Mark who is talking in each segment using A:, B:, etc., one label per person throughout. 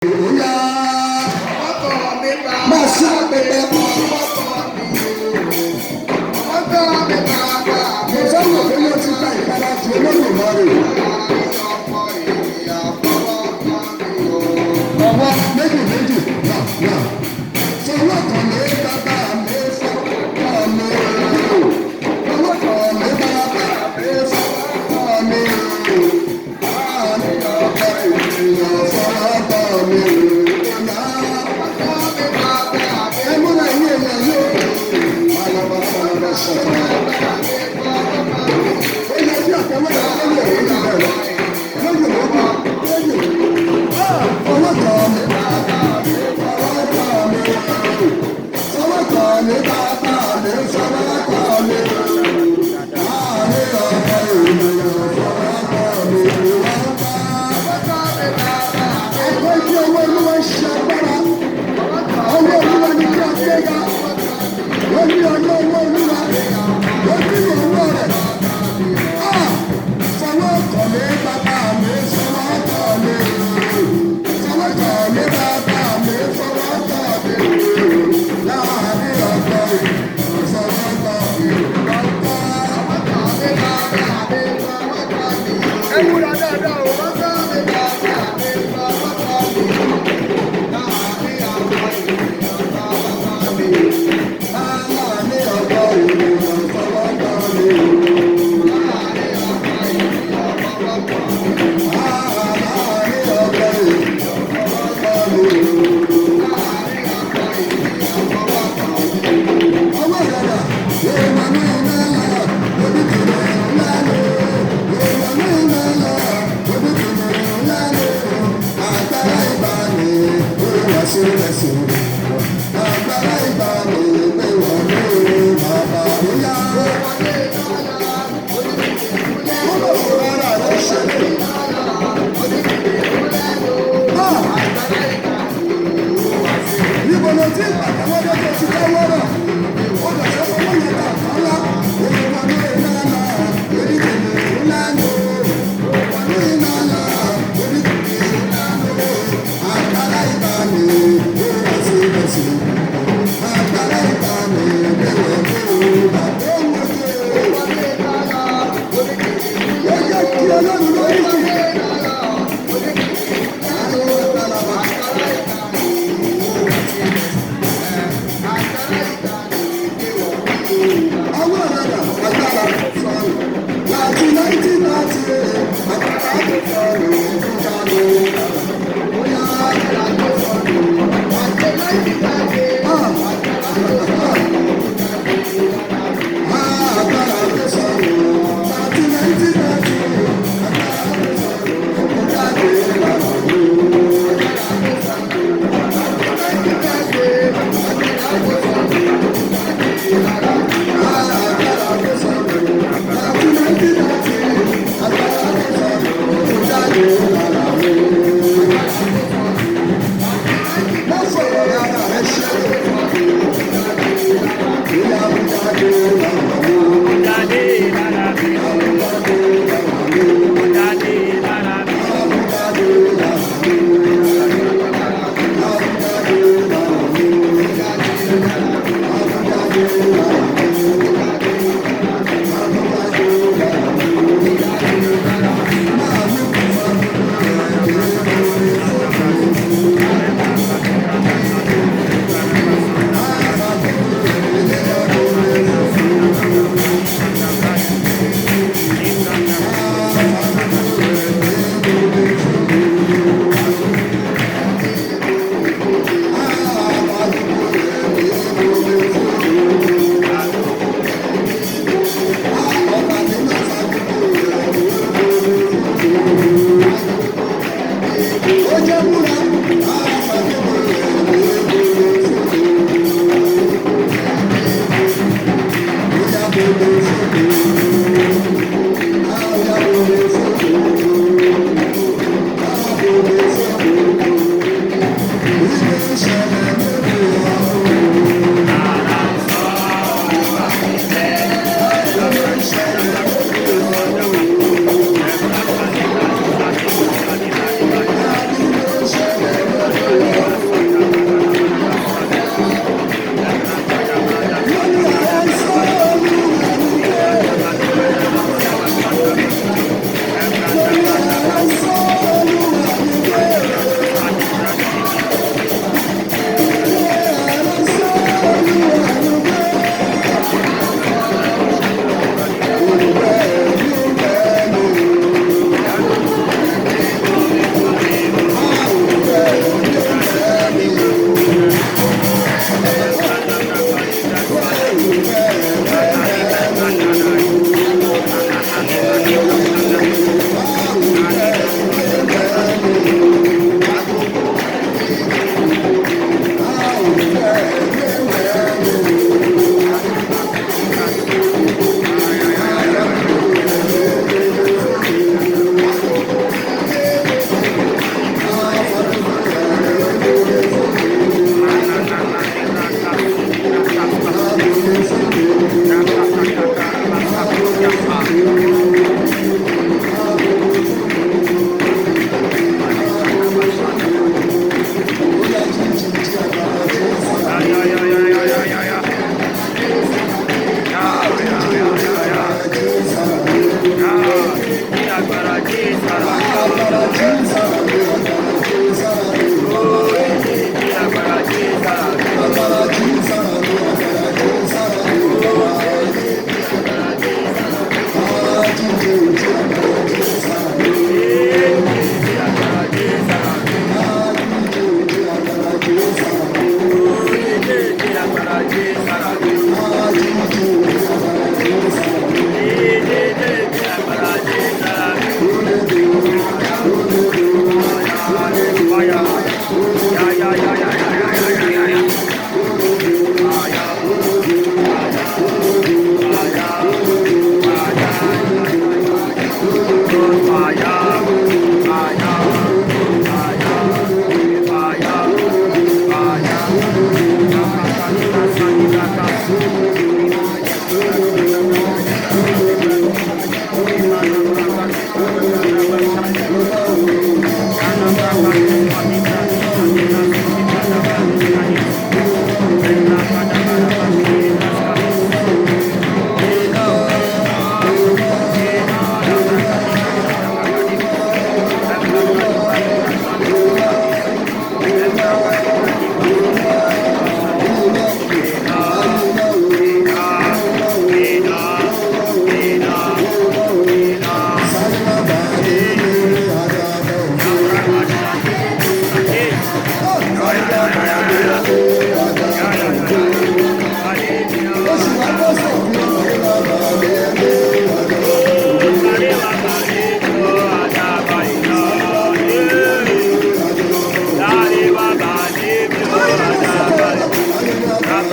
A: Thank you.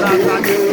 A: Thank you.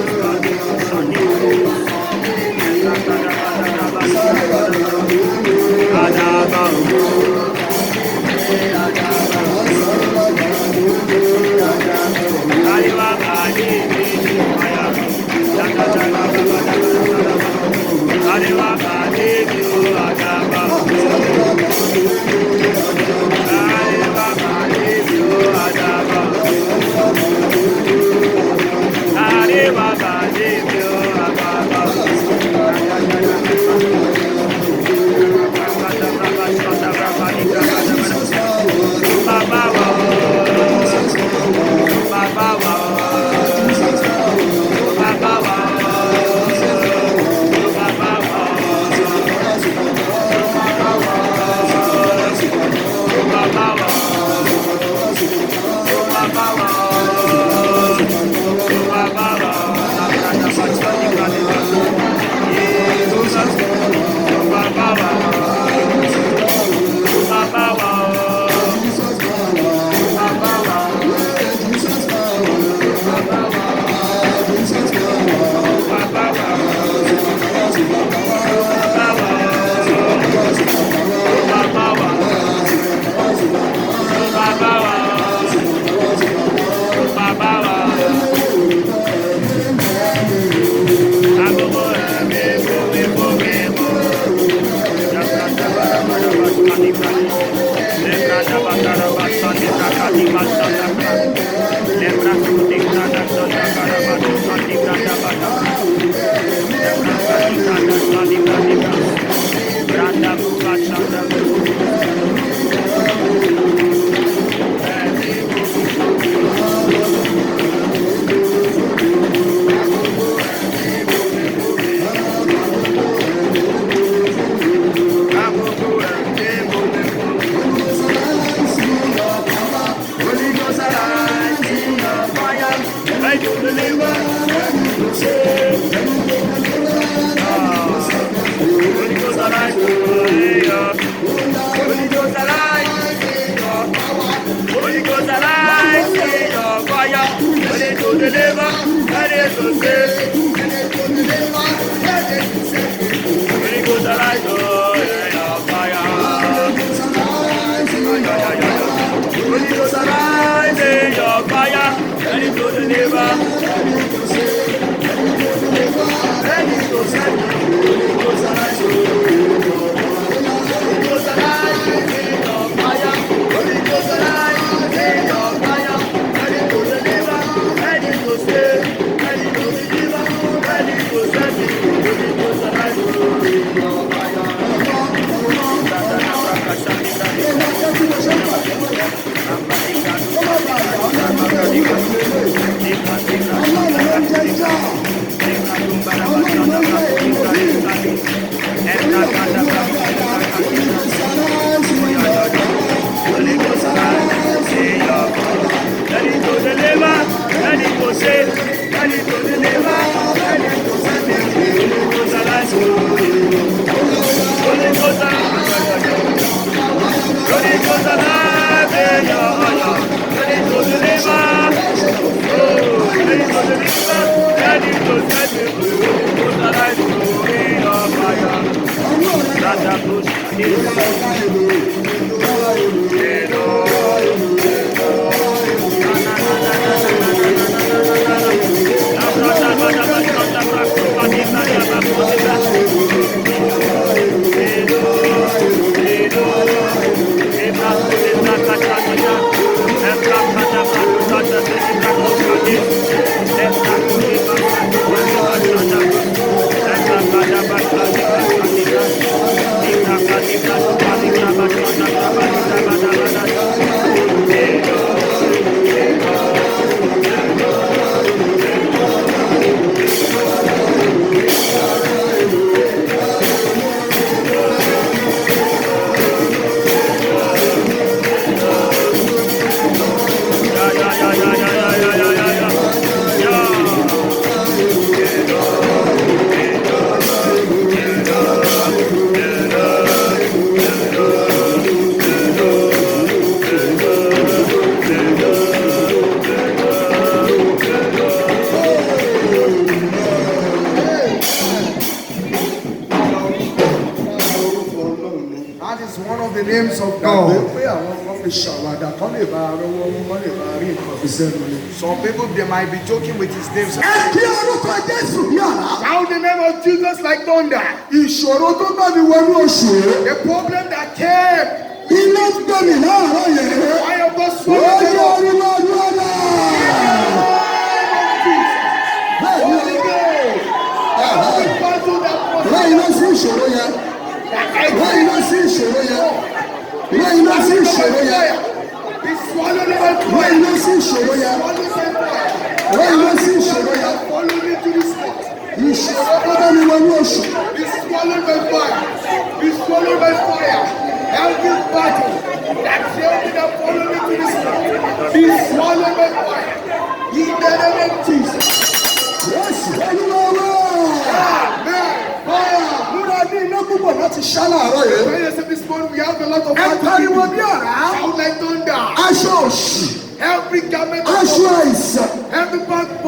A: Some people, they might be joking with his name. Shout the name of Jesus like thunder. The problem that came, why of God swallowed them up? Every battle that failed that follow me to this spot, be swallowed by fire. In the name of Jesus. Yes, amen. Fire. This morning we have a lot of fire. Sound like thunder. Every garment of poverty, every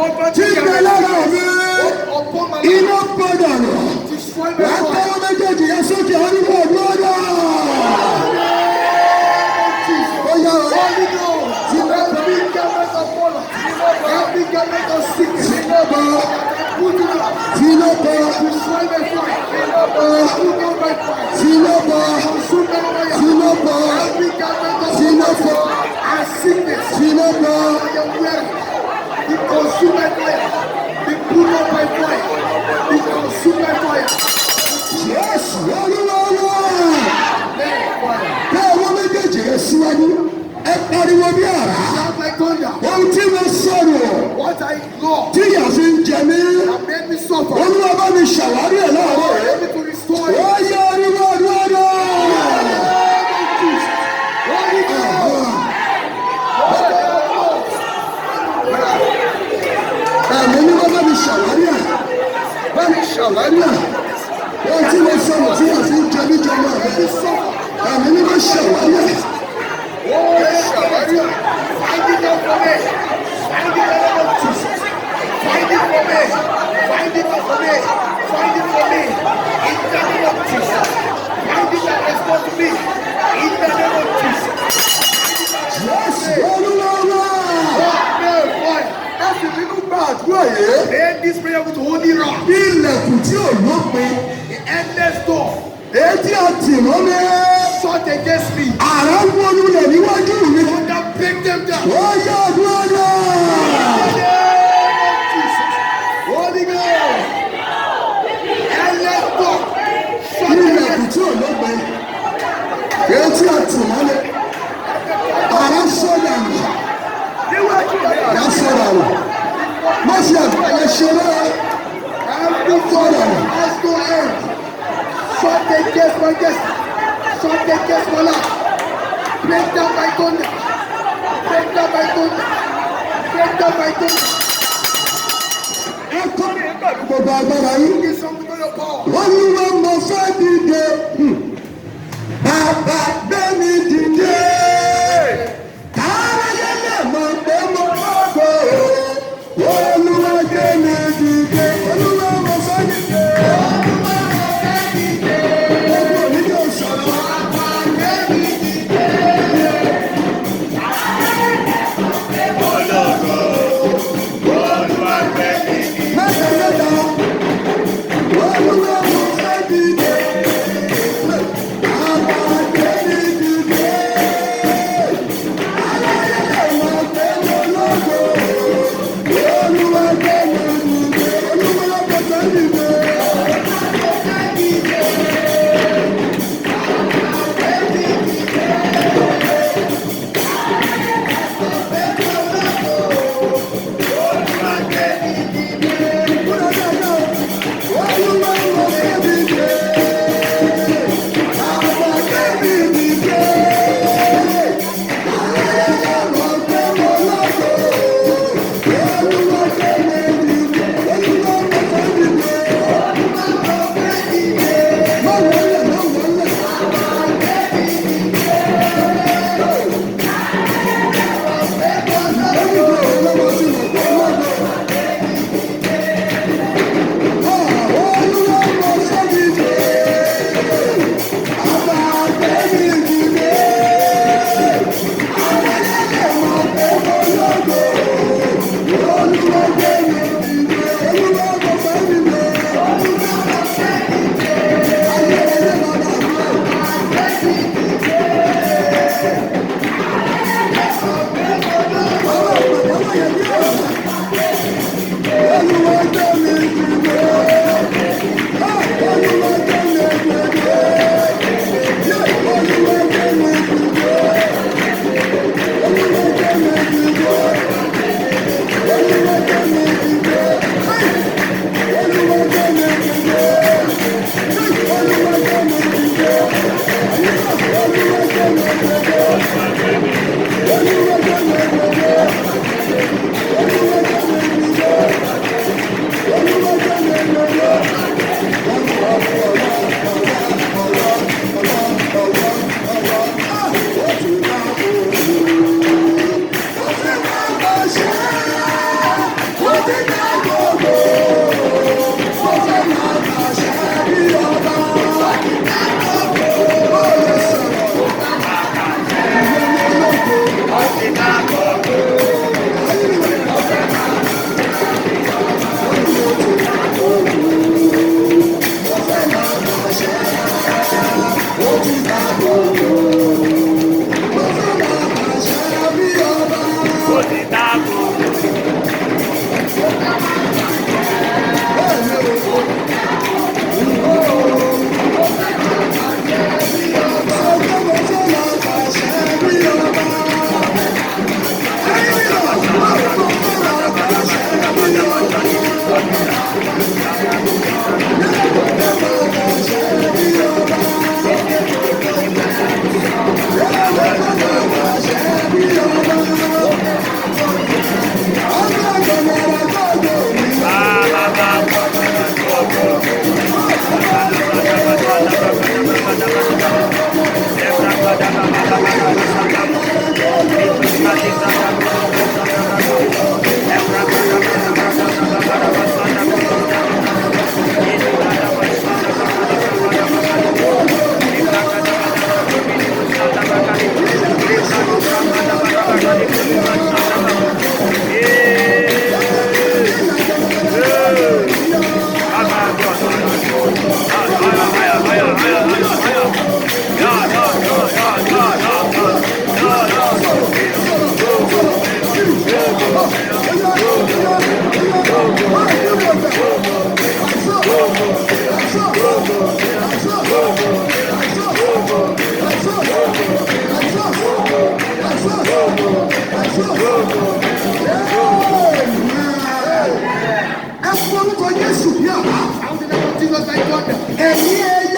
A: poverty upon my life, destroy my fire. Every garment of sickness, what I love, that made me suffer, let me to restore it. Pray this prayer with holy rock. The endless door. Shut against me. Thunder, break them down. Holy Ghost. Endless door. Shut against Shut against my destiny. Shut against my life. Break down my thunder. Break down my thunder. Break down my thunder. Give something to your power.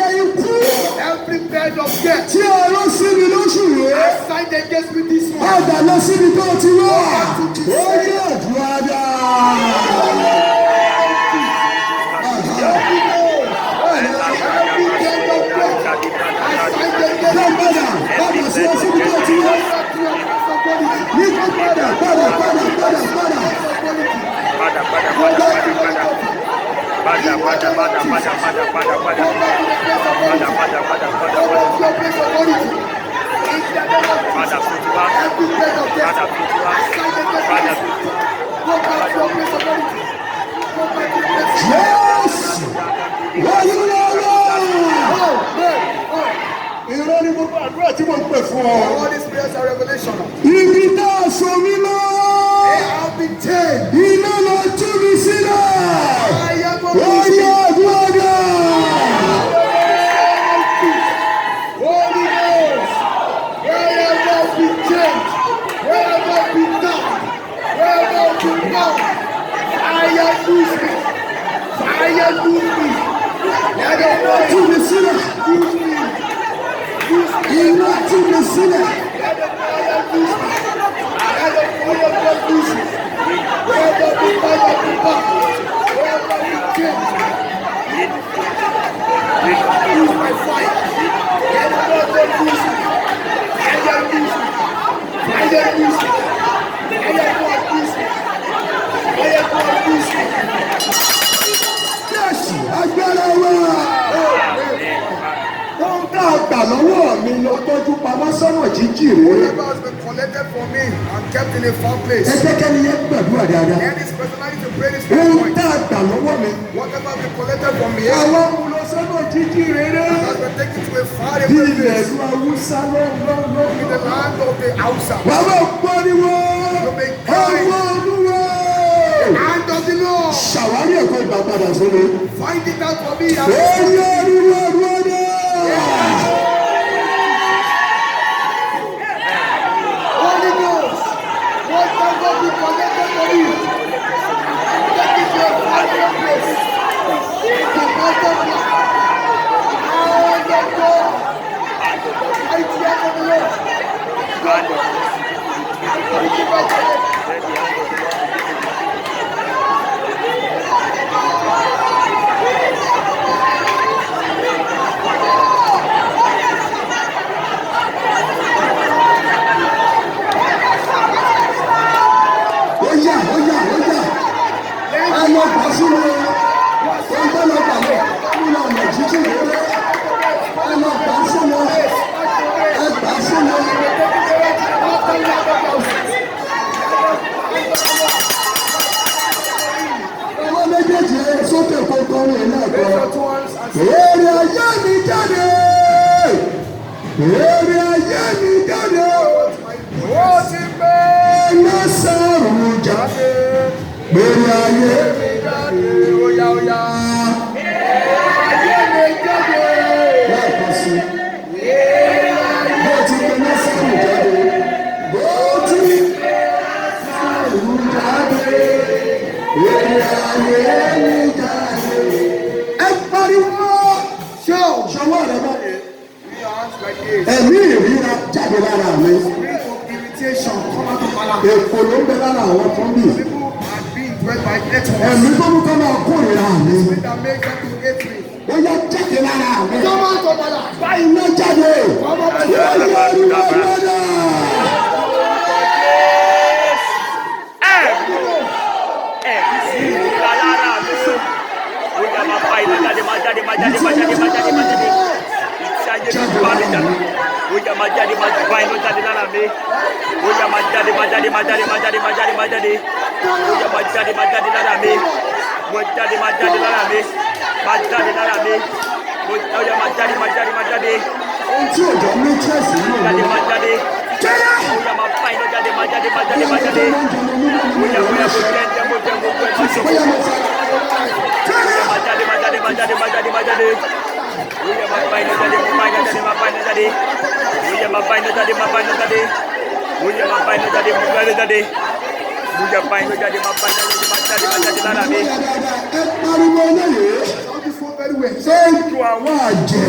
A: Every bed of death.
B: Tí ọ̀rọ̀ sí mi lóṣù rẹ̀.
A: Assign against me this one.
B: Padà lọ síbi tó ti wá. Ó yẹ àdúrà dáa. Irọ́ ni mo bá àdúrà tí mo ń pè fún ọ.
A: All these prayers are revelation.
B: Ibi tá a sọ mí lọ.
A: They have been tamed.
B: Iná lọ tú mi sílẹ̀. Ó yẹ àdúrà dáa.
A: Holy Ghost, wherever we change, wherever we down, wherever we down, fire lose me, fire lose me. Let the fire
B: Tú mi sílẹ̀.
A: lose me, lose me.
B: Iná tú mi sílẹ̀.
A: Let the fire lose me, let the fire God lose me. Wherever we fire we back, wherever we change, lose my fire. Let the Lord lose me, fire lose me, fire lose me, fire God lose me, fire God lose me.
B: Jésù agbára wa. Wọ́n dá àgbà lọ́wọ́ mi lọ tọ́jú pamọ́ sọ́nà jíjì rẹ̀.
A: Whatever has been collected from me and kept in a far place.
B: Ẹ jẹ́ kẹ́ni yẹn gbàdúrà dáadáa.
A: Let this personality to pray this
B: Wọ́n
A: point.
B: dá àgbà lọ́wọ́ mi.
A: Whatever has been collected from me
B: Àwọn mú lọ sọ́nà jíjì rere.
A: has been taken to a far
B: Bí
A: away
B: ilẹ̀
A: place.
B: ìlú Awúsá lọ́wọ́.
A: In the land of the Hausa.
B: Bàbá pariwo. Ọwọ́ Olúwa.
A: Hand of the Lord.
B: Ṣàwárí ẹ̀kọ́ ìgbà padà sómi.
A: Find it out for me.
B: Ó yẹ Olúwa lọ́dọ̀.
A: Holy Ghost. Whatever we collected from you. Take it to a far away place. To multiply. Hand of God. Mighty hand of the Lord.
B: Oya. Ẹ lọ bá sínú. Ẹ bá lọ bà lọ. Nínú ọ̀nà jíjì rere. Ẹ lọ bá sínú. Ẹ bá sínú. Ọwọ́ méjèèjì ẹ sókè kókó rẹ̀ náà gbọ́. Èrè ayé mi jáde. Èrè ayé mi jáde.
A: Ó ti pẹ́.
B: Lọ́sàn-án. Gbèrè ayé.
A: Oya oya. Ayé mi jáde.
B: Lẹ́ẹ̀kan sí. Bó ti gbé Násárù jáde. Bó ti gbé Násárù jáde. Gbèrè ayé mi jáde. Ẹ pariwo. Ṣọwọ́ rẹ bá. Ẹ̀mí ìríra jáde lára mi. Èkó ló ń bẹ lára àwọn kan bì. Ẹ̀mí tó mú ká máa kórìíra mi. Ó yá jáde lára mi. Báyìí ló jáde. Ó yá ìwà ìwádà.
C: Oya majadi majai no jadi nana me. Oya majadi majadi majadi majadi majadi majadi. Oya majadi majadi nana me. Majadi majadi nana me. Majadi nana me. Oya majadi majadi majadi.
B: Ohun tí òjò ní chẹ́sì ní òun.
C: Majadi majadi. Oya majai no jadi majadi majadi majadi. Oya oya mojende mojende mojende. Oya majadi majadi majadi majadi majadi. Oya majai no jadi majai no jadi majai no jadi. Oya majai no jadi majai no jadi. Oya majai no jadi majai no jadi. Oya majai no jadi majai no jadi majai nana me.
B: Ẹ pariwo lẹ́yìn. Ṣé ju àwọn àjẹ́?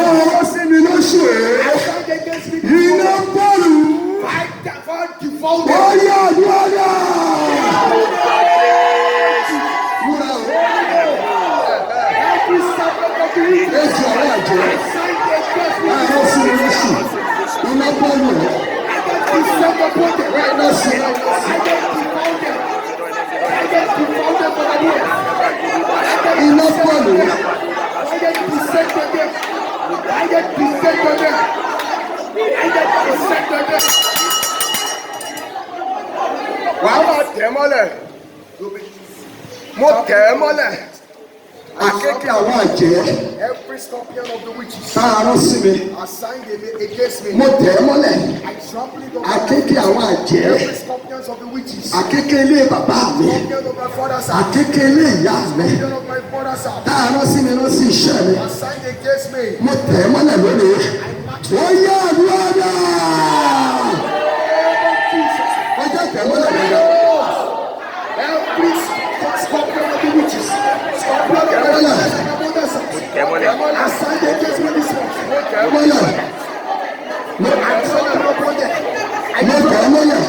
B: Ọwọ́ sí mi lóṣù ẹ̀. Iná bọ́ọ̀lù. Ó yá àdúrà náà. Ejò àwọn àjẹ́. Ọwọ́ sí mi lóṣù. Iná bọ́ọ̀lù ẹ̀. Iná sí mi. Iná bọ́ọ̀lù ẹ̀.
A: Wàá máa tẹ̀ mọ́lẹ̀. Mo tẹ̀ ẹ́ mọ́lẹ̀.
B: Àkékè àwọn àjẹ́.
A: Every scorpion of the witches
B: Sáárọ̀ sí mi.
A: assigned against me.
B: Mo tẹ̀ ẹ́ mọ́lẹ̀.
A: I trample it on
B: Àkékè àwọn àjẹ́.
A: every scorpions of the witches.
B: Àkékè ilé bàbá mi.
A: Scorpion of my father's house.
B: Àkékè ilé ìyá mi.
A: Scorpion of my father's house.
B: Sáárọ̀ sí mi lọ sí iṣẹ́ mi.
A: Assigned against me.
B: Mo tẹ̀ ẹ́ mọ́lẹ̀ lónìí. Ó yá àdúrà náà. Ó jẹ́ tẹ̀ mọ́lẹ̀ lọ́dọ̀.
A: Every scorpion of the witches. Scorpion of my father's house. Assigned against me this month.
B: Mọ́lẹ̀.
A: I trample upon them.
B: Mo tẹ̀ ẹ́ mọ́lẹ̀.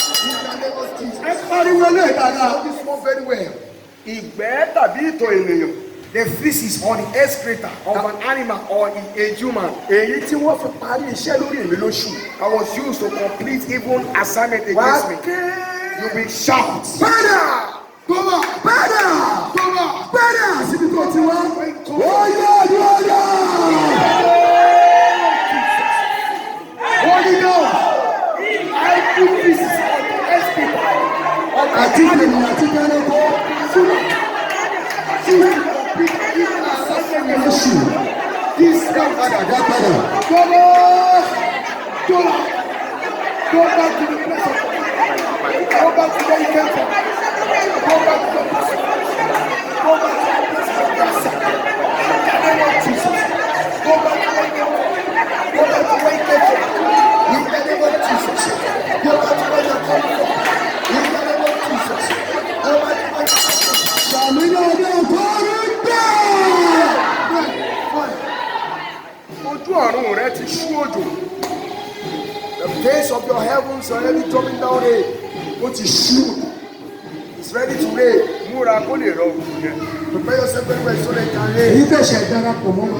B: Ẹ pariwo lé dáadáa.
A: This one very well.
C: Ìgbẹ́ tàbí ìtọ̀ ènìyàn.
A: The feces on the excreta of an animal or a human.
C: Èyí tí wọ́n fi parí iṣẹ́ lórí èmi lóṣù.
A: I was used to complete even assignment against me. You will shout.
B: Padà.
A: Come on.
B: Padà.
A: Come on.
B: Padà síbi tó ti wá. Ó yá àdúrà náà.
A: Holy Ghost. I put feces on the excreta of an
B: Àti
A: animal.
B: ènìyàn àti ẹranko.
A: Even assignment against
B: Lóṣù.
A: me. This comes
B: Padà dá padà.
A: Go on. Go on. Go back to the place of Go back to where you came from. Go back to the place of Go back to the place of In the name of Jesus. Go back to where you came from. Go back to where you came from. In the name of Jesus. Go back to where you're coming from. In the name of Jesus. Go back to where you're coming from.
B: Sàmì náà ní ọgọ́rùn-ún gbà.
C: Ojú ọ̀run rẹ ti ṣú òjò.
A: The gates of your heavens are already dropping down rain.
B: Ó ti ṣú.
A: It's ready to rain.
C: Múra kó lè rọ òjò yẹn.
A: Prepare yourself very well so they can rain.
B: Èyí tẹ̀sẹ̀ darapọ̀ mọ́ wa.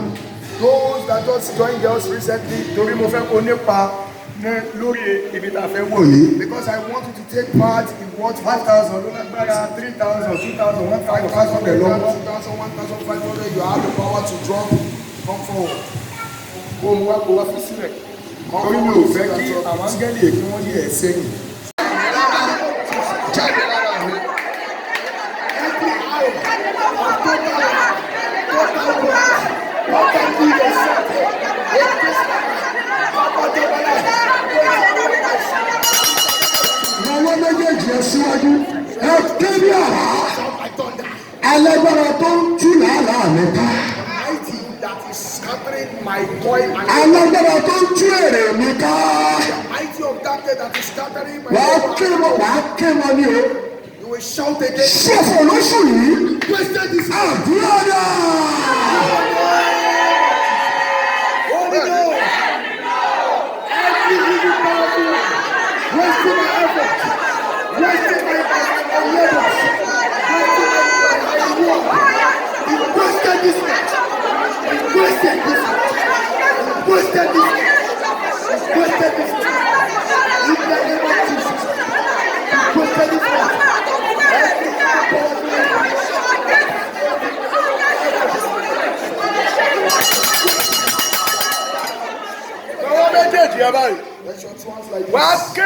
A: Those that just joined us recently,
C: Torí mo fẹ́ kó nípa ní lórí ibi tá a fẹ́ wò
B: Òní.
A: because I want you to take part in what
C: 1,000 ló lágbára 3,000 2,000 1,500
A: 1,000,
C: lọ́wọ́.
A: 1,500, you have the power to drop. Come forward.
C: Kó mu wá kó wá fi sílẹ̀. Torí mi ò fẹ́ kí àwọn áńgẹ́lì èkó wọ́n yẹ̀ ẹ́ sẹ́yìn.
A: Every
B: Àwọn méjèèjì ẹ síwájú. Ẹ kébí àrá. Alágbára tó ń tú làálàá mi ká. Alágbára tó ń tú èrè mi ká. Wàá ké mọ ní o. Ṣòfò lóṣù yìí. Àdúrà náà.
A: Wasting my effort, wasting my labors, wasting this much, wasted this much, wasted this much, wasted this much. In the name of Jesus, wasted this much. Wá ké!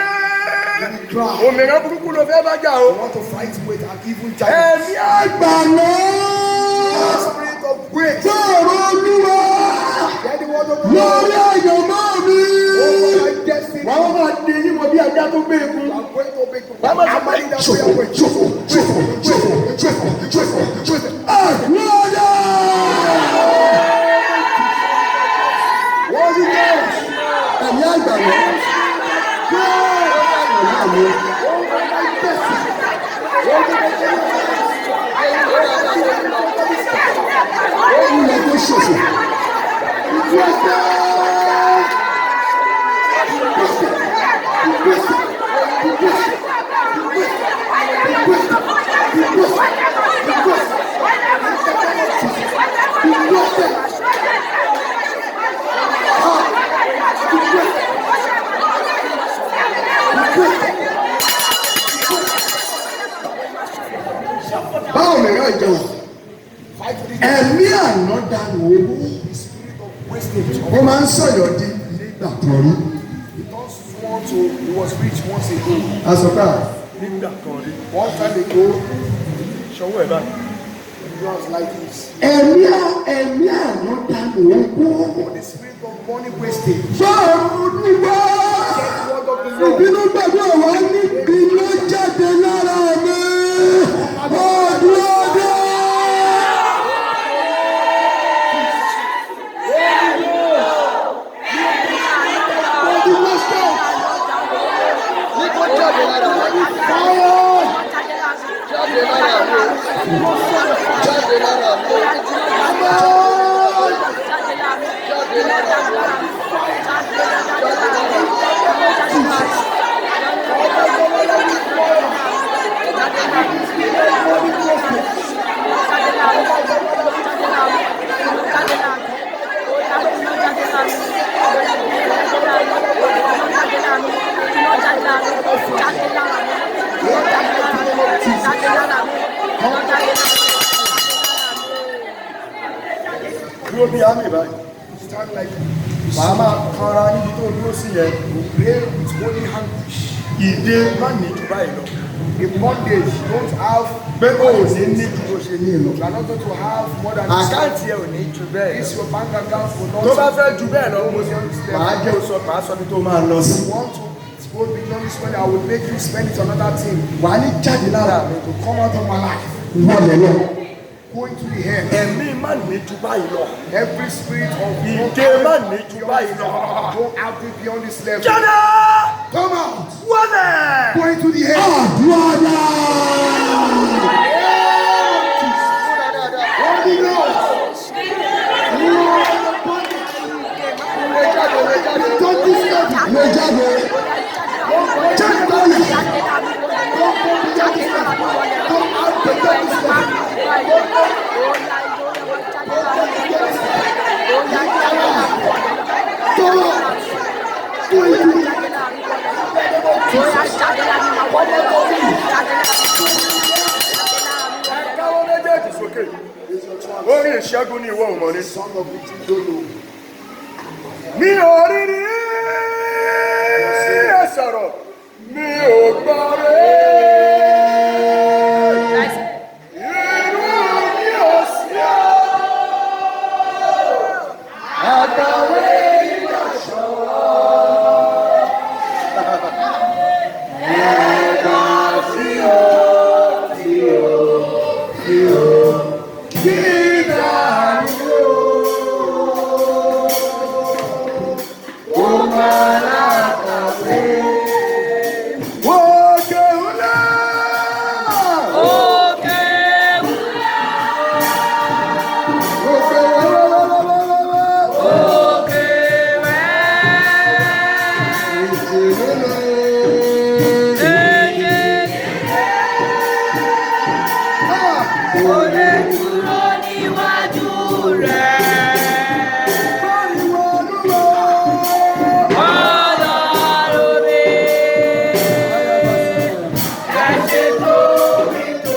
A: Òmìnira burúkú ló fẹ́ bá jà o. Ẹ̀mí àgbàlọ́. Sọ̀rọ̀ Olúwa. Lórí àyànmọ́ mi. Wọ́n máa di yín wọ bí ajá tó gbé egun. Wọ́n máa sọ pé ṣòfò. Àdúrà. Ẹ̀mí àgbàlọ́. Báwo lè rà ìjọba? Ẹ̀mí àná dànù owó. Ó máa ń sọ̀yọ̀ di nígbà kan rí. He was rich once ago. Asọ̀ká. Nígbà kan rí. One time ago. Ṣọwọ́ ẹ̀ báyìí. It was like this. Ẹ̀mí àná dànù owó. The spirit of money wasted. Sọ̀rọ̀ Olúwa. Ìbínú gbàgbọ́ wa ní ìbínú jáde lára mi. Dúró bí àmì báyìí. Stand like this. Màmá kanra níbi tó dúró sí yẹn. Pray with holy anguish. Ìdè má ní jù báyìí lọ. The bondage don't have. Pé o ò ní ní ju bó ṣe ní ìlú. You are not going to have more than. Àkáǹtì ẹ̀ ò ní ju bẹ́ẹ̀. This your bank account will not. Tó bá fẹ́ ju bẹ́ẹ̀ lọ, mo ṣe màá jẹ́ oṣù màá sọ bí tó máa lọ sí. You want to go beyond this money, I will make you spend it on another thing. Wà á ní jáde lára mi to come out of my life. Wọ́n lọ. Going to the head. Ẹ̀mí má ní ju báyìí lọ. Every spirit of ìdè má ní ju báyìí lọ. Don't have it beyond this level. Jọ́dá! Come out. Wọ́lẹ̀! Going to the head. Àdúrà! Holy Ghost! Don't disturb me. Lè jáde. Jáde báyìí. Don't out the door. Orí ìṣẹ́gun ní ìwọ òmò ní. Mi ò rí rí ẹ sọ̀rọ̀, mi ò gbọ́ rí. Irú
C: Ó lè dúró níwájú rẹ̀. Ọlọ́run mi, ẹ ṣe tóbi tó.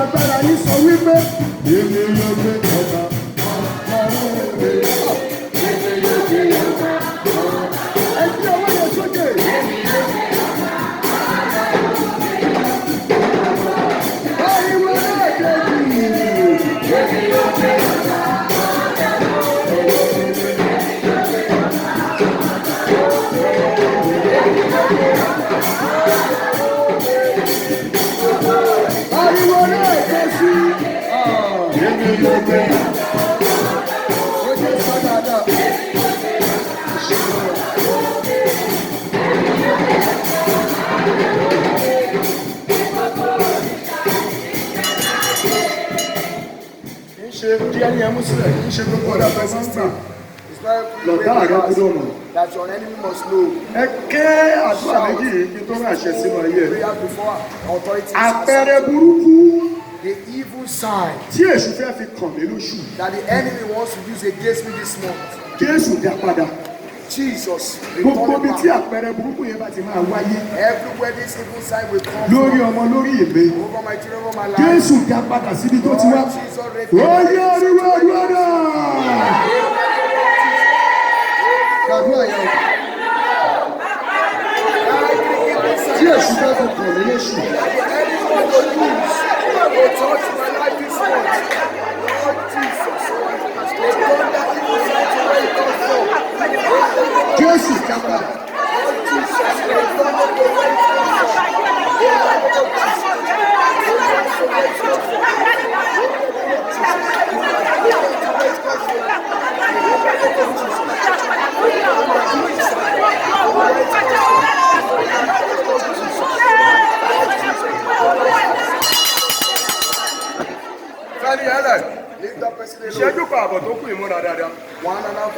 B: agbára yín sọ wípé èmi yóò gbé ọba ẹgbẹ́ ọwọ́ yẹn sókè. Ariwo náà kejì. Ariwo náà kejì. Èmi yóò gbé. Ó jẹ́ sọ́dọ̀ ṣe díẹ̀ ní ẹmú sílẹ̀ kì í ṣe gbogbo ọ̀dà person gbà lọ́tà àrẹ kúrò mọ̀.
A: That your enemy must know.
B: Ẹ ké àdúrà méjì yìí kí tó máa ṣe sínú ayé rẹ̀.
A: Prayer before authorities.
B: Àpẹẹrẹ burúkú
A: The evil sign
B: tí èṣù fẹ́ fi kàn mí lóṣù.
A: that the enemy wants to use against me this month.
B: Jésù dá padà.
A: Jesus,
B: Gbogbo bí tí
A: return it back.
B: àpẹẹrẹ burúkú yẹn bá ti máa wáyé.
A: Everywhere this evil sign will come
B: Lórí
A: from.
B: ọmọ lórí ìgbé.
A: Over my children, over my life.
B: Jésù dá padà síbi tó ti wá. Oyè oríwó àdúrà. Gbàdúrà yẹn o. Tí èṣù fẹ́ fi kàn mí lóṣù. Jésù dá padà.
D: Ìṣẹ́jú kan àbọ̀ tó kù ìmúra dáadáa.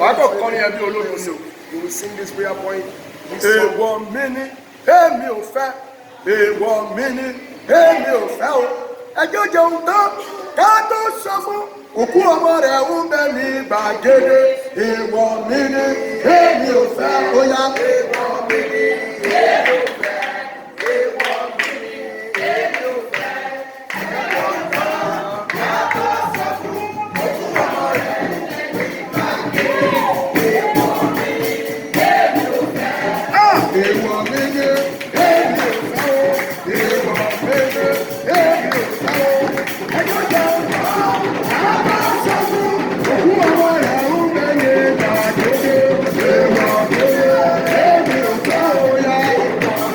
D: Wàá kọ̀ kọ́ ní ẹbí ológun ni o.
A: You will sing this prayer point.
D: Èèwọ̀ mi ni èmi ò fẹ́. Èèwọ̀ mi ni èmi ò fẹ́ o. Ẹjọ́ jẹun tán ká tó sọ fún. Òkú ọmọ rẹ̀ ń bẹ ní gbàgede. Èèwọ̀ mi ni èmi ò fẹ́. Ó yá. Èèwọ̀ mi ni èmi ò fẹ́. Èèwọ̀ mi ni èmi ò fẹ́. Ẹjọ́ tán ká tó sọ fún. Òkú ọmọ rẹ̀ ń bẹ ní gbàgede. Èèwọ̀ mi ni èmi ò fẹ́. Èèwọ̀ mi ni èmi ò fẹ́ o. Èèwọ̀ mi ni èmi ò fẹ́ o. Ẹjọ́ tán ká tó sọ fún. Òkú ọmọ rẹ̀ ń bẹ ní gbàgede. Èèwọ̀ mi ni èmi ò fẹ́ o.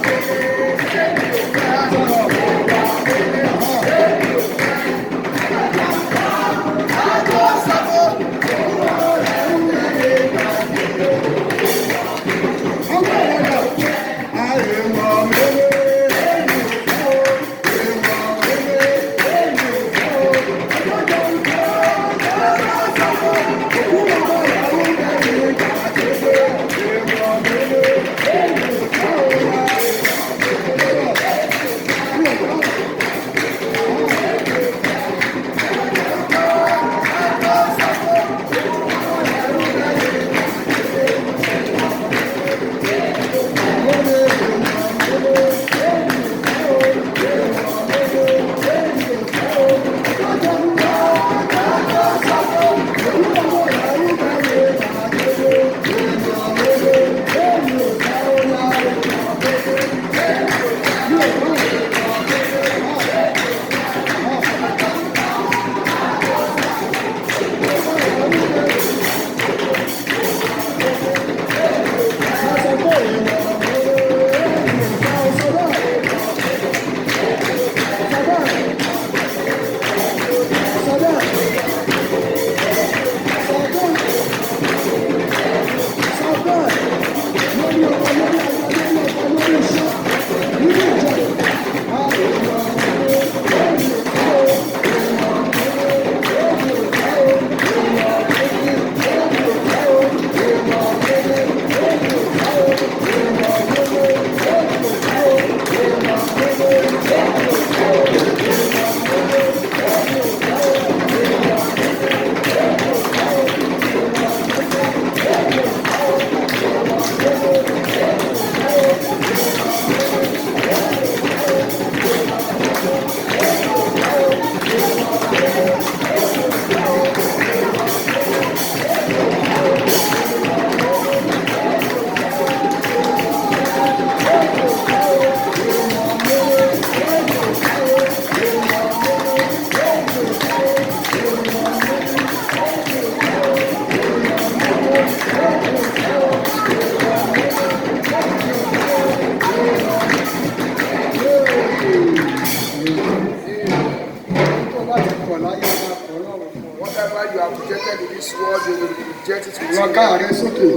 A: bá ti kọ̀ láyé máa kọ̀ lọ́rùn fún ọ.
D: Whatever you have rejected in this world, you will reject it with
A: Wọ́n ká ààrẹ sókè.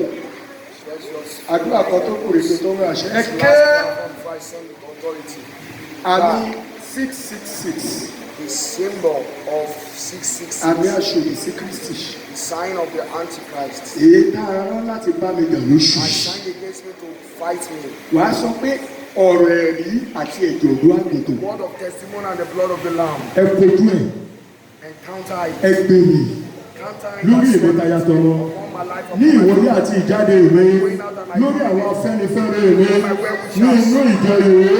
A: Àdúrà kan tó kù rèé tó ń ràṣẹ. Ẹ ké àmì 666.
D: The symbol of 666.
A: Àmì àṣòdì sí Kristi.
D: The sign of the Antichrist.
A: Èyí tá a rán láti bá mi jà lóṣù.
D: I signed against me to fight me.
A: Wàá sọ pé ọ̀rọ̀ ẹ̀rí àti ẹ̀jẹ̀ òdu àgùntàn.
D: Word of testimony and the blood of the Lamb.
A: Ẹ kojú ẹ̀.
D: Encounter it.
A: Ẹ gbèrè. Lórí ìmọ̀tayà tọrọ. Ní ìwọlé àti ìjáde ìwé. Lórí àwọn afẹ́nifẹ́re ìwé. Ní inú ìjọ ìwé.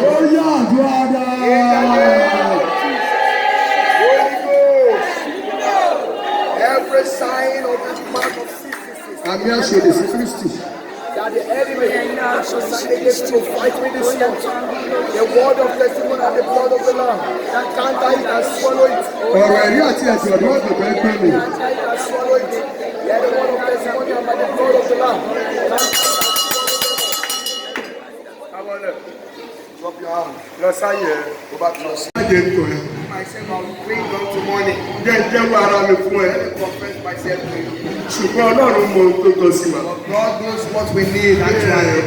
A: Ó yá àdúrà dáa.
D: Every sign of the mark of 666.
A: Àmì àṣòdì sí Kristi.
D: That the enemy has against to fight with this month. The word of testimony and the blood of the Lamb. Counter it and swallow it.
A: Ọ̀rọ̀ ẹ̀rí àti ẹ̀jẹ̀ ọ̀dọ́ àgbẹ̀bẹ̀ ẹgbẹ́ mi.
D: Counter it and swallow it. Let the word of testimony and by the blood of the Lamb. Drop your hand. Go back to your seat. Myself, I will bring down to morning. Let me confess myself to you.
A: Ṣùgbọ́n Ọlọ́run mọ ohun tó tọ́ sí wa.
D: God knows what we need actually.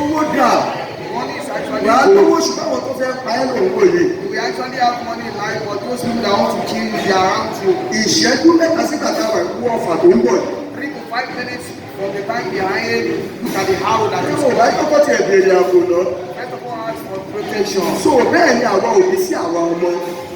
A: Owó dà.
D: Money is actually
A: Wàá
D: good.
A: lówó ṣùgbọ́n àwọn tó fẹ́ pa ẹ́ lòun kò yé.
D: We actually have money in life, but those people that want to kill you, they are around you.
A: Ìṣẹ́jú mẹ́ta sígbà táwọn ẹ̀kú ọ̀fà tó ń bọ̀.
D: 3 to 5 minutes from the time behind, look at the arrow that is
A: Yóò wáyé kọ́kọ́ tiẹ̀ béèrè ààbò náà.
D: First of all, ask for protection.
A: So bẹ́ẹ̀ ni àwa òbí sí àwa ọmọ.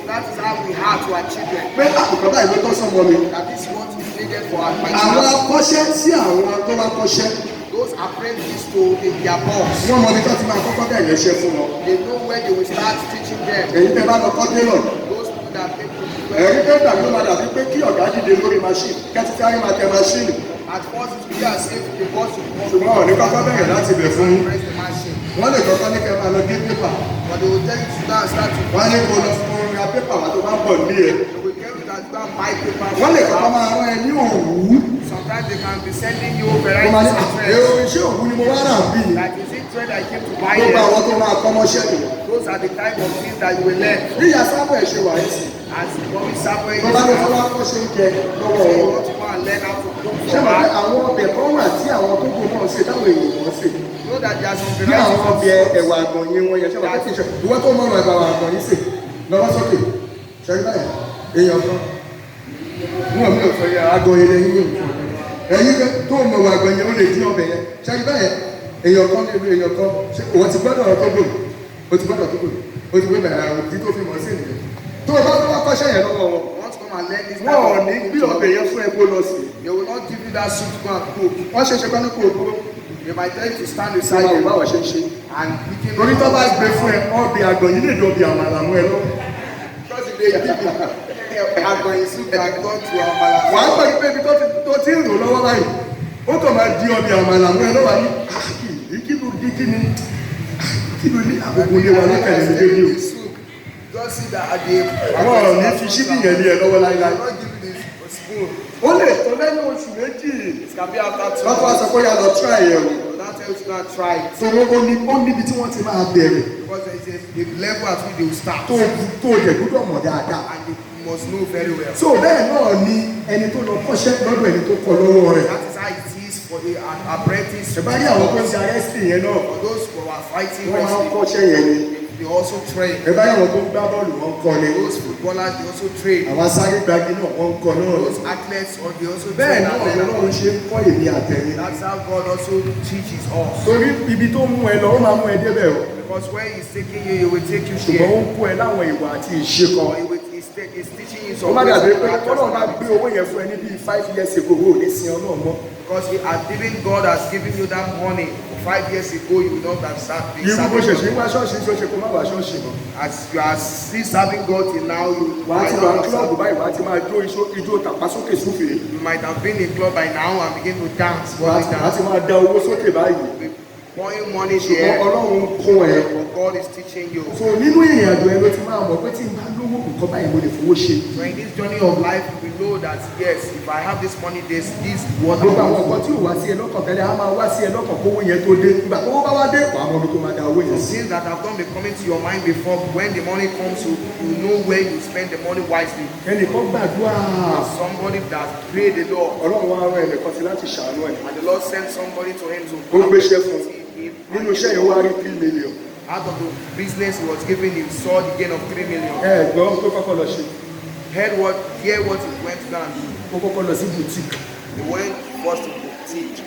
D: That is how we have to our children.
A: Pé àkùkọ báyìí ló tọ́ sọ́mọ mi.
D: That is what is needed for our
A: Àwọn
D: children.
A: akọ́ṣẹ́ sí àwọn tó bá kọ́ṣẹ́.
D: Those apprentices to their boss.
A: Wọ́n mọ ibi tó ti máa kọ́kọ́ bẹ̀rẹ̀ iṣẹ́ fún wọn.
D: They know where they will start teaching them.
A: Èyí tẹ́ bá lọ kọ́ télọ̀.
D: Those people that make
A: Ẹ̀rí pé tàbí ó máa dàbí pé kí ọ̀gá dìde lórí máṣíìnì kẹ́tí tí ayé máa tẹ máṣíìnì.
D: at first it will be as if the boss will come.
A: Ṣùgbọ́n ọ̀ ní kọ́kọ́ bẹ̀rẹ̀ láti bẹ̀ fún yín.
D: Press the machine.
A: Wọ́n lè kọ́kọ́ ní kẹ́ máa lọ gé pépà.
D: But they will tell you to go and start to.
A: Wọ́n á ní kó lọ fún ra pépà wá tó bá ń bọ̀ ní ẹ̀.
D: They will tell you that go and buy paper.
A: Wọ́n lè kọ́kọ́ máa rán ẹ ní òwú.
D: Sometimes they can be sending you
A: Mo máa ní
D: varieties of threads.
A: èrò iṣẹ́ òwú ni mo wá rà bí.
D: That is it thread I came to buy
A: Tó bá
D: here.
A: àwọn tó máa kọ́ mọ́ṣẹ́ mi.
D: Those are the type of things that you will learn.
A: Bí ìyá Sábẹ̀ ṣe wà yìí sí.
D: As mommy Samuel
A: Tó bá ní fún wa kọ́ ṣe ń jẹ lọ́wọ́
D: say you
A: wọn.
D: want to go and learn how to cook
A: Ṣé
D: for
A: mo fẹ́
D: her.
A: àwọn ọbẹ̀ kan wà tí àwọn tó kù náà ṣe táwọn èèyàn wọ́n ṣe?
D: Know that there are some
A: Bí àwọn
D: varieties of
A: ọbẹ̀
D: sauce.
A: ẹ̀wà àgbọ̀nyìn wọn yẹn ṣé wọ́n fẹ́ kí n ṣe? Ìwọ tó mọ̀ ẹ̀wà àgbọ̀nyìn sè lọ́wọ́ sókè. Ṣẹ́rí báyìí, èèyàn kan. Wọ́n mi ò fẹ́ yà àgbọ̀nyìn lẹ́yìn yìí. Ẹ̀yin tó mọ̀ ẹ̀wà àgbọ̀nyìn ó lè dín ọbẹ̀ yẹn. Ṣẹ́rí báyìí, èèyàn kan lè rí èèyàn kan. Wọ́n ti gbọ́dọ̀ tó gbòòrò. O ti gbọ́dọ̀ tó gbòòrò. O ti gbé bẹ̀rẹ̀ àrùn tí tó fi mọ̀ sí ìnìyẹn. Tó o bá tó wá kọ́ṣẹ́ yẹn lọ́wọ́ wọn.
D: Want to come and learn this type
A: Wọ́n ò
D: of
A: ní bí ọbẹ̀ yẹn fún epo lọ sí.
D: They will not give you that soup to go and cook.
A: Wọ́n ṣe ṣe kọ́ ní kò dúró.
D: They might tell you to stand
A: Sábà
D: beside
A: ò
D: them
A: báwọ̀ ṣe ń ṣe.
D: and begin.
A: Torí tó bá gbé fún ẹ, ọbẹ̀ àgbọ̀nyìn lè dọ̀bì àmàlà mú ẹ lọ.
D: Because if they give you agboyin soup that gone to Amala.
A: Wà á gbọ́ pé ibi tó ti ń rò lọ́wọ́ báyìí. Ó kàn máa di ọbẹ̀ àmàlà mú ẹ lọ́wọ́ ní. Kí ló dé kí ni? Kí ló ní àkókò ilé wa lọ́kàn ní ilé ní o?
D: Just see that at the.
A: Àwọn ọ̀nà fi ṣíbí yẹn lé ẹ lọ́wọ́
D: I
A: láíláí.
D: will not give you this spoon.
A: Ó lè tó lẹ́nu oṣù méjì.
D: It can be after 2
A: Lọ́kọ̀ wá sọ
D: hours.
A: pé yà lọ try ẹ̀ o.
D: So that tells you to go and try it.
A: Torí ó níbi tí wọ́n ti máa bẹ̀rẹ̀.
D: Because there is a level at which they will start.
A: Tó jẹ̀ gbúdọ̀ mọ̀ dáadáa.
D: And you must know very well.
A: So bẹ́ẹ̀ náà ni ẹni tó lọ kọ́ṣẹ́ lọ́dọ̀ ẹni tó kọ́ lọ́wọ́ rẹ̀.
D: That is how it is for an apprentice.
A: Ṣé bá rí àwọn tó ń ṣe arẹ́sì yẹn náà?
D: For those who are fighting
A: Wọ́n máa ń
D: wrestling,
A: kọ́ṣẹ́ yẹn ni.
D: they also train.
A: Ẹ bá rí àwọn tó ń gbá bọ́ọ̀lù wọn kọ́ ni.
D: Those footballers, they also train.
A: Àwọn asáré gbagi náà wọ́n ń kọ́ náà.
D: Those athletes, or they also
A: Bẹ́ẹ̀
D: train.
A: náà Ọlọ́run ṣe ń kọ́ èmi àtẹ̀yìn.
D: That's how God also teaches us.
A: Torí ibi tó mú ẹ lọ, ó máa mú ẹ débẹ̀ o.
D: Because when He's taking you, He will take you
A: Ṣùgbọ́n
D: there.
A: ó ń kó ẹ láwọn ìwà àti ìṣe kan.
D: He's teaching you
A: Ó
D: some
A: má
D: ways
A: dàbí
D: and
A: pé
D: characters
A: Ọlọ́run bá
D: and
A: gbé
D: habits.
A: owó yẹn fún ẹ ní bíi 5 years ago, ó ní sin Ọlọ́run mọ́.
D: Because God has given you that money 5 years ago, you will not have been
A: Irú bó ṣe ṣe
D: serving
A: ń wá ṣọ́ọ̀ṣì tí ó ṣe kó má wá ṣọ́ọ̀ṣì mọ́.
D: as you are still serving God till now. You
A: Wàá
D: might
A: ti wà
D: not
A: ní kílọ̀bù báyìí, wàá ti máa jó ijó tàpásókè súfèé.
D: you might have been in club by now and begin to dance.
A: Wàá ti máa da owó sókè báyìí.
D: Pouring money
A: Ṣùgbọ́n
D: there,
A: Ọlọ́run kún ẹ.
D: but God is teaching you.
A: So nínú ìrìn àjò ẹ ló ti máa mọ̀ pé tí n bá lówó kò
B: nǹkan báyìí mo lè fowó ṣe.
D: So in this journey of life, we know that yes, if I have this money, this what
B: gbogbo àwọn nǹkan tí ò wá sí ẹ lọ́kàn tẹ́lẹ̀ á máa wá sí ẹ lọ́kàn kówó yẹn tó dé ìgbà tó bá wá dé wàá mọ ibi tó máa da owó yẹn sí.
D: things that have not been coming to your mind before, when the money comes, you know where you spend the money wisely.
B: ẹnìkan gbàdúrà.
D: Somebody that prayed the Lord,
B: ọlọ́run wá rán ẹnìkan sí láti ṣàánú ẹ̀.
D: and the Lord sent somebody to him to
B: ó gbéṣẹ́ fún un.
D: him.
B: nínú iṣẹ́ yẹn wá rí 3 million.
D: Out of the business he was giving, he saw the gain of 3 million.
B: ẹ gbọ́ tó kọ́kọ́ lọ ṣe.
D: Hear what he went down.
B: ó kọ́kọ́ lọ sí boutique.
D: He went first to boutique.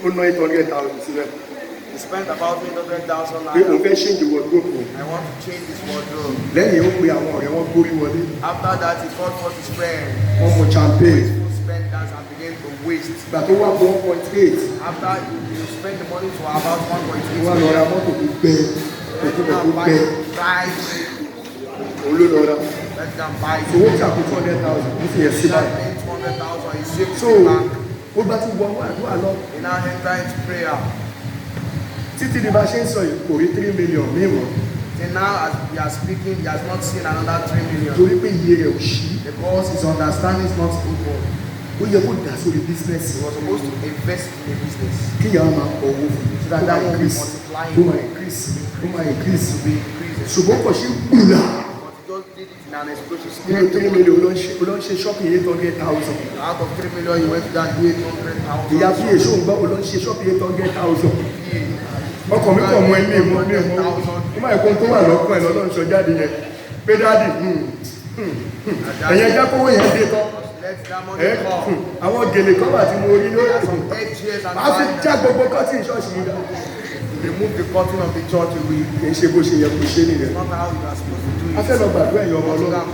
B: ó ná 800,000 sílẹ̀.
D: He spent about 800,000
B: pé òun
D: naira.
B: fẹ́ ṣéǹjì wardrobe.
D: I want to change this wardrobe.
B: lẹ́yìn ó pe àwọn ọ̀rẹ́ wọn gbórí wọlé.
D: After that, he called for his friend.
B: wọ́n mú champagne.
D: Who spent that and began to waste.
B: ìgbà tó wá bọ́ 1.8.
D: After you spend the money to about 1.8
B: wọ́n lọ ra mọ́tò tó gbẹ. òkú bẹ̀ tó gbẹ. òun ló lọ ra.
D: Let them buy it.
B: owó tí a kó 200,000 ní fi yẹn sí báyìí.
D: 200,000. He saved
B: so
D: it back.
B: ó bá ti wọ àdúrà lọ.
D: He now entered into prayer.
B: títí di bá ṣe ń sọ yìí kò rí 3 million mímọ́.
D: Till now, as we are speaking, he has not seen another 3 million.
B: torí pé iye rẹ̀ ò ṣí.
D: Because his understanding is not equal.
B: ó yẹ kó dà sórí business.
D: He was supposed to invest in a business.
B: kí ìyá máa pọ̀ owó fún mi.
D: So that that will be multiplying.
B: ó máa increase. ó máa increase.
D: To be increasing.
B: ṣùgbọ́n kò ṣe gbùlà.
D: But he just did it in an explosive
B: nínú
D: spirit.
B: 3 million ló ń ṣe shopping 800,000.
D: Out of 3 million, he went down to 800,000.
B: ìyá bí èso ń gbọ́ ló ń ṣe shopping 800,000. ọkọ̀ mi kọ̀ mọ ẹ̀mí ìmọ̀ ní ẹ̀mọ́. ó máa kó tó wà lọ́kàn ẹ̀ lọ́dọ̀ ń sọ jáde yẹn. pé dáàdì ẹ̀yẹn jẹ́ kówó yẹn dé tán.
D: Let that money come.
B: àwọn gèlè kan wà tí mo rí lórí
D: Some 8 years and
B: máa fi já gbogbo kọ́tì ìṣọ́ọ̀ṣì yìí dá.
D: remove the curtain of the church away.
B: kì í ṣe bó ṣe yẹ kó ṣe nìyẹn.
D: Not how you are supposed to do
B: a
D: it.
B: fẹ́ lọ gbàdúrà ẹ̀yọ́ ọmọ ọlọ́run.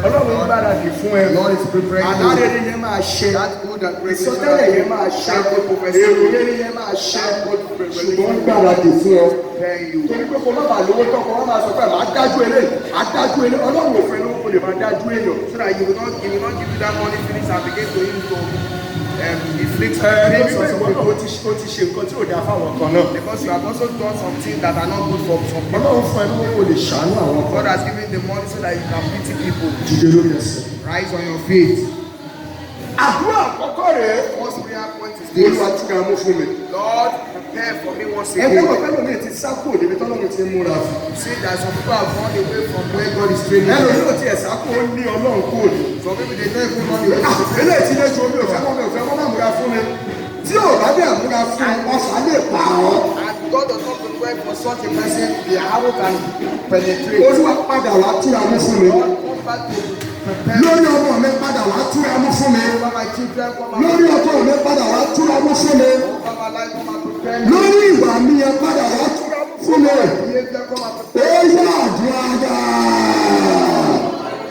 B: ọlọ́run ń gbáradì fún ẹ.
D: Lord is preparing you.
B: àlárẹ̀rẹ̀ yẹn máa ṣe.
D: That good and great
B: ìsọtẹ́lẹ̀ yẹn máa ṣe. èrò rere yẹn máa ṣe. ṣùgbọ́n ń gbáradì fún ọ. torí pé kò má bàa lówó tọkọ wọn máa sọ pé màá dájú eléyìí àdájú eléyìí ọlọ́run ò fẹ́ lówó kò lè máa dájú èèyàn.
D: So that he will not give you that money finish and begin to use to inflict
B: ẹ̀ẹ́dẹ́gbẹ̀rún
D: pain on some
B: sọ̀tún
D: people.
B: ó ti ṣe nǹkan tí ò dáa fáwọn kan náà.
D: Because you have also done some things that are not good for some people.
B: ọlọ́run fún ẹ lówó kò lè ṣàánú àwọn kan.
D: God has given the money so that you can pity people.
B: jíjẹ lórí ẹsẹ̀.
D: Rise on your feet.
B: àdúrà àkọ́kọ́ rẹ̀
D: First prayer point is this.
B: olúwa tí ká mú fún mi.
D: Lord, prepare for me once
B: ẹgbẹ́
D: again.
B: ọ̀pẹ́ lómi ti sá kúrò níbi tọ́lọ́run ti ń múra fún.
D: See that some people have gone away from where God is training
B: ẹ̀rọ
D: them.
B: yóò ti ẹ̀sà kó ó ní ọlọ́run kúrò ní.
D: Some people they don't even run away.
B: eléyìí ti lẹ́jọ́ omi òfẹ́ mọ́ mi òfẹ́ mọ́ máa múra fún mi. tí ò bá dẹ̀ múra fún ọ̀fà lè pa ọ́.
D: And God does not prepare for such a person. The arrow can penetrate.
B: olúwa padà wá túra mú fún mi.
D: God come back to prepare
B: lórí ọmọ mi padà wá túra mú fún mi.
D: over my children. Come and
B: lórí ọkọ mi padà wá túra mú fún mi.
D: over my life. Come and prepare me.
B: lórí ìwà mi yẹn padà wá túra mú fún mi.
D: Behavior, come and prepare
B: ó yá àdúrà dáa.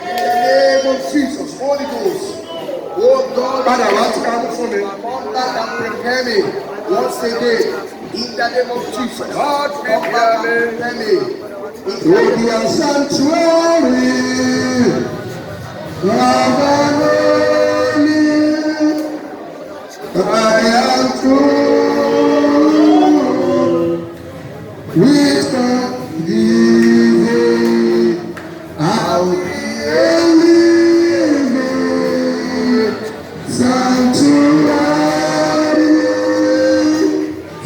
D: in the name of Jesus. Holy Ghost. Oh God,
B: padà wá túra mú fún mi.
D: come back and prepare me once again. In the name of Jesus. God, come back and prepare me. In the
B: Be a sanctuary, I am true. With God living, I'll be a living sanctuary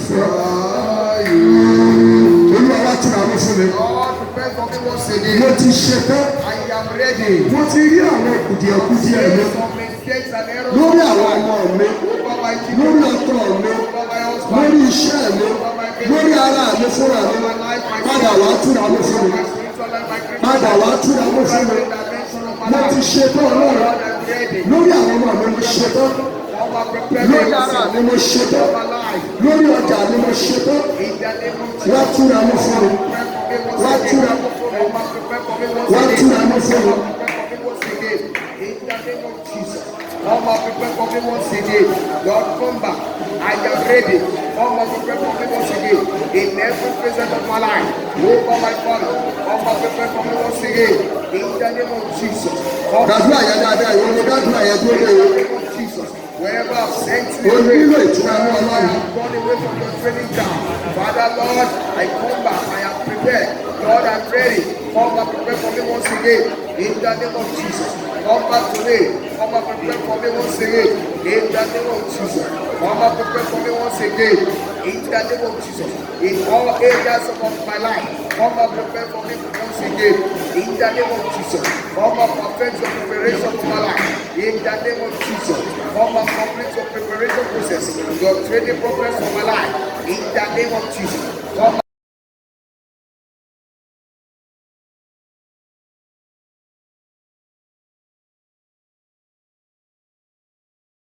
B: for you. Olúwa wá túra mú fún mi.
D: God, prepare for me once again.
B: Mo ti ṣetán.
D: I am ready.
B: Mo ti rí àwọn kùdìẹ̀kùdìẹ̀ mi
D: Some mistakes and errors
B: lórí àwọn ọmọ mi,
D: over my
B: lórí
D: children,
B: ọkọ mi,
D: over my husband,
B: lórí iṣẹ́ mi, lórí ara mi fúnra mi.
D: my life, my
B: Padà wá túra mú fún mi.
D: spiritual life, my Christian
B: Padà wá túra mú fún mi.
D: dimension of my
B: Mo ti
D: life.
B: ṣetán Ọlọ́run.
D: God, I'm ready.
B: Lórí àwọn ọmọ mi mo ṣetán.
D: God, prepare me
B: Lórí ara mi mo ṣetán.
D: my life.
B: Lórí ọjà mi mo ṣetán.
D: In the name of Jesus.
B: Wá túra mú fún mi. Wá túra mú fún mi. Wá túra mú fún mi.
D: Come and prepare for me once again. Lord, come back. I am ready. Come and prepare for me once again. In every presence of my life. Over my Father. Come and prepare for me once again. In the name of Jesus. Come
B: Gbàdúrà yẹn dáadáa, ìwọ ni gbàdúrà yẹn tó lé o.
D: in the name of Jesus. Wherever I've sent
B: O
D: you,
B: nílò ìtura ní
D: I
B: Ọlọ́run.
D: have gone away from your training ground. Father, Lord, I come back. I am prepared. prepare. Lord, I'm ready. Come and prepare for me once again. In the name of Jesus. Come back today. Come and prepare for me once again. In the name of Jesus. Come and prepare for me once again. In the name of Jesus. In all areas of my life. Come and prepare for me once again. In the name of Jesus. Come and perfect your preparation for my life. In the name of Jesus. Come and complete your preparation process. Your training progress for my life. In the name of Jesus. Come